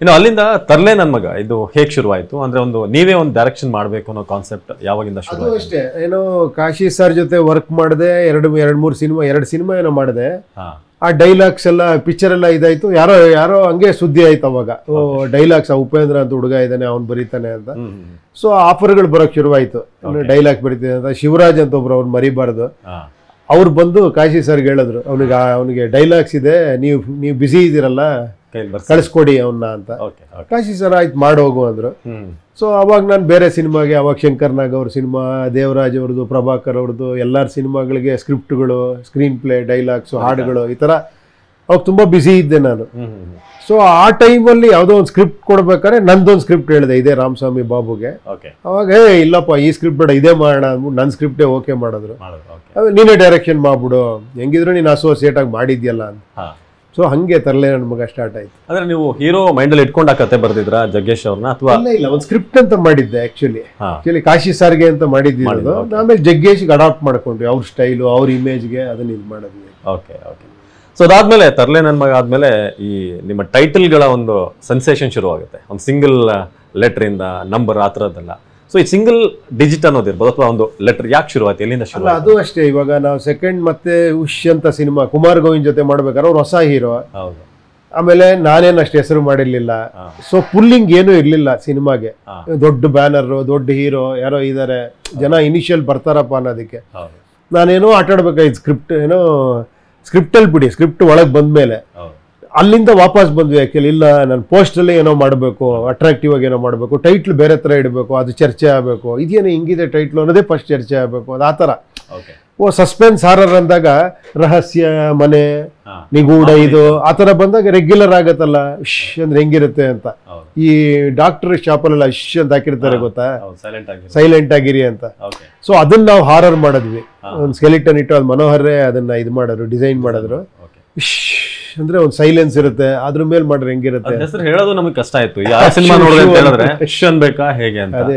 ಇನ್ನು ಅಲ್ಲಿಂದ ತರ್ಲೆ ನನ್ನ ಮಗ ಇದು ಹೇಗೆ ಶುರುವಾಯಿತು ಅಂದ್ರೆ ಒಂದು ನೀವೇ ಒಂದು ಡೈರೆಕ್ಷನ್ ಮಾಡಬೇಕು ಅನ್ನೋ ಕಾನ್ಸೆಪ್ಟ್ ಯಾವಾಗಿಂದ ಶುರು? ಅದು ಅಷ್ಟೇ, ಏನೋ ಕಾಶಿ ಸರ್ ಜೊತೆ ವರ್ಕ್ ಮಾಡಿದೆ, ಎರಡು ಸಿನಿಮಾ ಏನೋ ಮಾಡಿದೆ. ಆ ಡೈಲಾಗ್ಸ್ ಎಲ್ಲ ಪಿಕ್ಚರ್ ಎಲ್ಲ ಇದಾಯ್ತು, ಯಾರೋ ಹಂಗೆ ಸುದ್ದಿ ಆಯ್ತು ಅವಾಗ. ಡೈಲಾಗ್ಸ್ ಉಪೇಂದ್ರ ಅಂತ ಹುಡುಗ ಇದ್ದಾನೆ, ಅವ್ನು ಬರೀತಾನೆ ಅಂತ. ಸೊ ಆಫರ್ಗಳು ಬರೋಕ್ ಶುರುವಾಯ್ತು, ಡೈಲಾಗ್ ಬರೀತೀನಿ ಅಂತ. ಶಿವರಾಜ್ ಅಂತ ಒಬ್ರು, ಅವ್ರು ಮರಿಬಾರ್ದು, ಅವ್ರು ಬಂದು ಕಾಶಿ ಸರ್ಗೆ ಹೇಳಿದ್ರು, ಅವನಿಗೆ ಡೈಲಾಗ್ಸ್ ಇದೆ, ನೀವು ಬ್ಯುಸಿ ಇದ್ದೀರಲ್ಲ, ಕಳಿಸ್ಕೊಡಿ ಅವನ್ನ ಅಂತ. ಕಾಶಿ ಸರ್ ಆಯ್ತು ಮಾಡೋಗು ಅಂದ್ರು. ಸೊ ಅವಾಗ ನಾನು ಬೇರೆ ಸಿನಿಮಾಗೆ, ಅವಾಗ ಶಂಕರ್ ನಾಗ್ ಅವ್ರ ಸಿನಿಮಾ, ದೇವರಾಜ್ ಅವ್ರದ್ದು, ಪ್ರಭಾಕರ್ ಅವ್ರದ್ದು ಎಲ್ಲರ ಸಿನಿಮಾಗಳಿಗೆ ಸ್ಕ್ರಿಪ್ಟ್ಗಳು, ಸ್ಕ್ರೀನ್ ಪ್ಲೇ, ಡೈಲಾಗ್ಸು, ಹಾಡುಗಳು, ಈ ಥರ ಅವಾಗ ತುಂಬ ಬ್ಯುಸಿ ಇದ್ದೆ ನಾನು. ಸೊ ಆ ಟೈಮಲ್ಲಿ ಯಾವುದೋ ಒಂದು ಸ್ಕ್ರಿಪ್ಟ್ ಕೊಡ್ಬೇಕಾದ್ರೆ ನಂದೊಂದು ಸ್ಕ್ರಿಪ್ಟ್ ಹೇಳಿದೆ, ಇದೇ ರಾಮಸ್ವಾಮಿ ಬಾಬುಗೆ. ಅವಾಗ ಇಲ್ಲಪ್ಪ ಈ ಸ್ಕ್ರಿಪ್ಟ್ ಬೇಡ, ಇದೇ ಮಾಡೋಣ ಅಂದ್ಬಿಟ್ಟು ನನ್ನ ಸ್ಕ್ರಿಪ್ಟೇ ಓಕೆ ಮಾಡಿದ್ರು. ನೀನೇ ಡೈರೆಕ್ಷನ್ ಮಾಡ್ಬಿಡು, ಹೆಂಗಿದ್ರು ನೀನು ಅಸೋಸಿಯೇಟ್ ಆಗಿ ಮಾಡಿದ್ಯಲ್ಲ ಅಂತ. ಸೊ ಹಂಗೆ ತರಲೆ ನನ್ನ ಮಗ ಸ್ಟಾರ್ಟ್ ಆಯ್ತು. ಅಂದ್ರೆ ನೀವು ಹೀರೋ ಮೈಂಡಲ್ಲಿ ಇಟ್ಕೊಂಡು ಆ ಕತೆ ಬರ್ದಿದ್ರ ಜಗ್ಗೇಶ್ ಅವ್ರನ್ನ, ಅಥವಾ? ಇಲ್ಲ, ಒಂದು ಸ್ಕ್ರಿಪ್ಟ್ ಅಂತ ಮಾಡಿದ್ದೆ ಆಕ್ಚುಲಿ ಕಾಶಿ ಸರ್ಗೆ ಅಂತ ಮಾಡಿದ್ದು. ಆಮೇಲೆ ಜಗ್ಗೇಶ್ಗೆ ಅಡಾಪ್ಟ್ ಮಾಡ್ಕೊಂಡ್ವಿ, ಅವ್ರ ಸ್ಟೈಲು, ಅವ್ರ ಇಮೇಜ್ಗೆ ಅದನ್ನ ಇದು ಮಾಡಿದ್ವಿ. ಓಕೆ. ಸೊ ಅದಾದ್ಮೇಲೆ ತರ್ಲೆ ನನ್ನ ಮಗ ಆದ್ಮೇಲೆ ಈ ನಿಮ್ಮ ಟೈಟಲ್ಗಳ ಒಂದು ಸೆನ್ಸೇಷನ್ ಶುರು ಆಗುತ್ತೆ, ಒಂದು ಸಿಂಗಲ್ ಲೆಟರ್ ಇಂದ ನಂಬರ್ ಆ ಥರದ್ದೆಲ್ಲ. ಸೊ ಈ ಸಿಂಗಲ್ ಡಿಜಿಟ್ ಅನ್ನೋದಿರ್ಬೋದು, ಅಥವಾ ಒಂದು ಲೆಟರ್ ಯಾಕೆ ಶುರುವಾಯ್ತು, ಎಲ್ಲಿಂದ ಶುರು? ಅದು ಅಷ್ಟೇ, ಇವಾಗ ನಾವು ಸೆಕೆಂಡ್ ಮತ್ತೆ ಉಶ್ ಅಂತ ಸಿನಿಮಾ ಕುಮಾರ್ ಗೋವಿಂದ್ ಜೊತೆ ಮಾಡ್ಬೇಕಾದ್ರೆ ಅವ್ರು ಹೊಸ ಹೀರೋ. ಆಮೇಲೆ ನಾನೇನು ಅಷ್ಟು ಹೆಸರು ಮಾಡಿರ್ಲಿಲ್ಲ. ಸೊ ಪುಲ್ಲಿಂಗ್ ಏನೂ ಇರ್ಲಿಲ್ಲ ಸಿನಿಮಾಗೆ, ದೊಡ್ಡ ಬ್ಯಾನರ್, ದೊಡ್ಡ ಹೀರೋ ಯಾರೋ ಇದಾರೆ, ಜನ ಇನಿಷಿಯಲ್ ಬರ್ತಾರಪ್ಪ ಅನ್ನೋದಕ್ಕೆ. ನಾನೇನೋ ಆಟಾಡ್ಬೇಕಾಯ್ತು, ಸ್ಕ್ರಿಪ್ಟಲ್ಲಿ ಬಿಡಿ, ಸ್ಕ್ರಿಪ್ಟ್ ಒಳಗೆ ಬಂದ್ಮೇಲೆ ಅಲ್ಲಿಂದ ವಾಪಸ್ ಬಂದ್ವಿ. ಆಕ್ಚುಲಿ ಇಲ್ಲ, ನಾನು ಪೋಸ್ಟಲ್ಲಿ ಏನೋ ಮಾಡಬೇಕು, ಅಟ್ರಾಕ್ಟಿವ್ ಆಗಿ ಏನೋ ಮಾಡಬೇಕು, ಟೈಟ್ಲ್ ಬೇರೆ ಥರ ಇಡಬೇಕು, ಅದು ಚರ್ಚೆ ಆಗಬೇಕು, ಇದೇನು ಹಿಂಗಿದೆ ಟೈಟ್ಲು ಅನ್ನೋದೇ ಫಸ್ಟ್ ಚರ್ಚೆ ಆಗಬೇಕು, ಅದು ಆ ಥರ. ಸಸ್ಪೆನ್ಸ್ ಹಾರರ್ ಅಂದಾಗ ರಹಸ್ಯ, ಮನೆ, ನಿಗೂಢ, ಇದು ಆ ಥರ ಬಂದಾಗ ರೆಗ್ಯುಲರ್ ಆಗತ್ತಲ್ಲ, ಇಶ್ ಅಂದ್ರೆ ಹೆಂಗಿರುತ್ತೆ ಅಂತ. ಈ ಡಾಕ್ಟರ್ ಶಾಪಲ್ಲೆಲ್ಲ ಇಶ್ ಅಂತ ಹಾಕಿರ್ತಾರೆ ಗೊತ್ತಾ, ಸೈಲೆಂಟ್ ಆಗಿರಿ ಅಂತ. ಸೊ ಅದನ್ನ ನಾವು ಹಾರರ್ ಮಾಡಿದ್ವಿ, ಒಂದು ಸ್ಕೆಲಿಟನ್ ಇಟ್ಟು, ಅದು ಮನೋಹರೇ ಅದನ್ನ ಇದು ಮಾಡಿದ್ರು, ಡಿಸೈನ್ ಮಾಡಿದ್ರು. ಇಶ್ ಅಂದ್ರೆ ಒಂದು ಸೈಲೆನ್ಸ್ ಇರುತ್ತೆ, ಅದ್ರ ಮೇಲೆ ಮಾಡ್ರೆ ಹೆಂಗಿರುತ್ತೆ ಹೆಸರು ಹೇಳೋದು ನಮಗೆ ಕಷ್ಟ ಆಯ್ತು. ಯಾವ ಸಿನಿಮಾ ನೋಡಿದ್ರೆ ಅಂತ ಹೇಳಿದ್ರೆ ಇಶ್ ಅನ್ಬೇಕಾ ಹೇಗೆ ಅಂತ. ಅದೇ